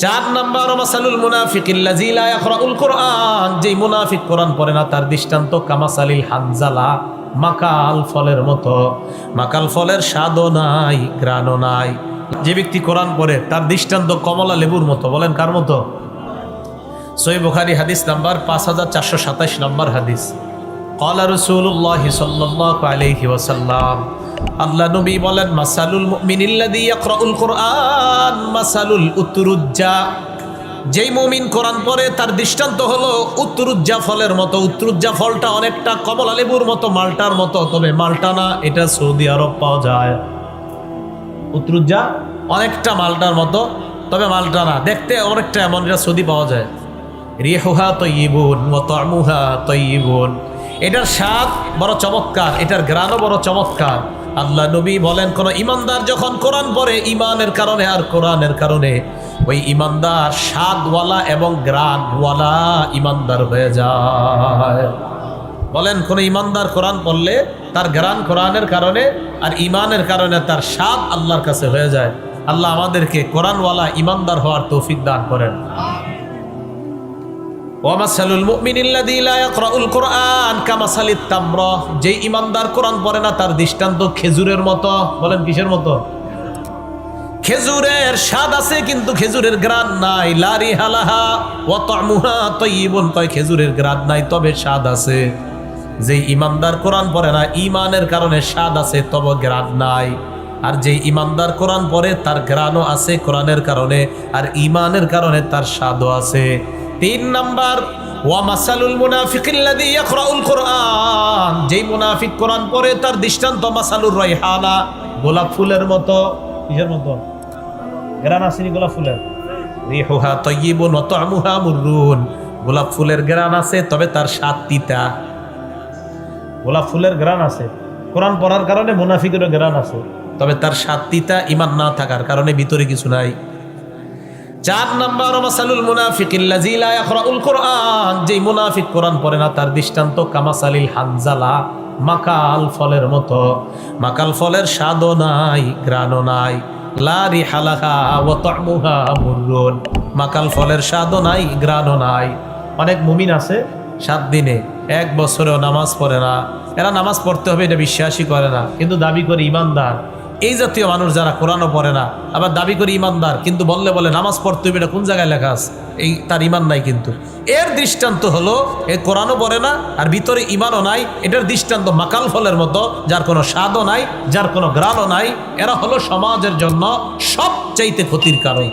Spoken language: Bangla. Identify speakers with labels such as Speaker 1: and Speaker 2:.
Speaker 1: 4 নাম্বার মাসালুল মুনাফিকিল্লাযী লা ইয়াকরাউল কুরআন, যেই মুনাফিক কোরআন পড়ে না তার দৃষ্টান্ত কামাসালিল হানজালা, মাকাল ফলের মতো। মাকাল ফলের স্বাদও নাই, ঘ্রাণও নাই। যে ব্যক্তি কোরআন পড়ে তার দৃষ্টান্ত কমলা লেবুর মতো। বলেন কার মতো? সহিহ বুখারী হাদিস নাম্বার 5427 নম্বর হাদিস। ক্বালা রাসূলুল্লাহ সাল্লাল্লাহু আলাইহি ওয়াসাল্লাম, আল্লাহ নবী বলেন, মাসালুল মুমিনিল্লাযী ইয়াকরাউল কুরআন মাসালুল উতরুজ্জা, যেই মুমিন কোরআন পড়ে তার দৃষ্টান্ত হলো উতরুজ্জা ফলের মতো। উতরুজ্জা ফলটা অনেকটা কমলা লেবুর মতো, মালটার মতো, তবে মালটা না, এটা সৌদি আরব পাওয়া যায়। উতরুজ্জা অনেকটা মালটার মতো, তবে মালটা না, দেখতে অনেকটা এমন, এটা সৌদি পাওয়া যায়। রিহুহা তাইয়িবুন ওয়া তা'মুহা তাইয়িবুন, এটার স্বাদ বড় চমৎকার, এটার ঘ্রাণও বড় চমৎকার। আল্লাহ নবী বলেন, কোন ইমানদার যখন কোরআন পড়ে ইমানের কারণে আর কোরআনের কারণে, ওই ইমানদার স্বাদওয়ালা এবং ঘ্রাণওয়ালা ইমানদার হয়ে যায়। বলেন, কোন ইমানদার কোরআন পড়লে তার ঘ্রাণ কোরআনের কারণে আর ইমানের কারণে তার স্বাদ আল্লাহর কাছে হয়ে যায়। আল্লাহ আমাদেরকে কোরআনওয়ালা ইমানদার হওয়ার তৌফিক দান করেন। ওয়ামাসালুল মুমিনিল্লাযী লা ইয়াকরাউল কুরআন কামাসালিত তামরা, যেই ইমানদার কোরআন পড়ে না তার দৃষ্টান্ত খেজুরের মতো। বলেন কিসের মতো? খেজুরের স্বাদ আছে কিন্তু খেজুরের ঘ্রাণ নাই। লা রিহালাহা ওয়া তা'মুহা তাইয়িবুন, কয় খেজুরের ঘ্রাণ নাই তবে স্বাদ আছে। যেই ইমানদার কোরআন পড়ে না ঈমানের কারণে স্বাদ আছে তবে ঘ্রাণ নাই। আর যেই ইমানদার কোরআন পড়ে তার ঘ্রাণও আছে কোরআনের কারণে আর ঈমানের কারণে তার স্বাদও আছে। 3 নাম্বার, ওয়া মাসালুল মুনাফিকিল্লাযী ইয়াকরাউল কুরআন, যেই মুনাফিক কোরআন পড়ে তার দৃষ্টান্ত মাসালুর রাইহানা, গোলাপ ফুলের মতো। কিসের মতো? ঘ্রাণ আছে নি গোলাপ ফুলের? রিহুহা তাইয়িবুন ওয়া তা'মুহা মুররুন, গোলাপ ফুলের ঘ্রাণ আছে তবে তার স্বাদ তিতা। গোলাপ ফুলের ঘ্রাণ আছে, কোরআন পড়ার কারণে মুনাফিকেরও ঘ্রাণ আছে, তবে তার স্বাদ তিতা ঈমান না থাকার কারণে ভিতরে কিছু নাই। 4 নাম্বার, মাসালুল মুনাফিকিল্লাযী লা ইয়াকরাউল কুরআন, যেই মুনাফিক কোরআন পড়ে না তার দৃষ্টান্ত কামাসালিল হানজালা, মাকাল ফলের মতো। মাকাল ফলের স্বাদও নাই, ঘ্রাণও নাই। লা রিহালাহা ওয়া তা'মুহা মুররুন, মাকাল ফলের স্বাদও নাই, ঘ্রাণও নাই। অনেক মুমিন আছে 7 দিনে 1 বছরেও নামাজ পড়ে না। এরা নামাজ পড়তে হবে এটা বিশ্বাসই করে না, কিন্তু দাবি করে ইমানদার। এই জাতীয় মানুষ যারা কোরআনও পড়ে না আবার দাবি করে ইমানদার, কিন্তু বললে বলে নামাজ পড়তে হবে, এটা কোন জায়গায় লেখা আছে? এই তার ইমান নাই। কিন্তু এর দৃষ্টান্ত হলো এ কোরআনও পড়ে না আর ভিতরে ইমানও নাই। এটার দৃষ্টান্ত মাকাল ফলের মতো, যার কোনো স্বাদও নাই, যার কোনো ঘ্রাণও নাই। এরা হলো সমাজের জন্য সবচাইতে ক্ষতির কারণ।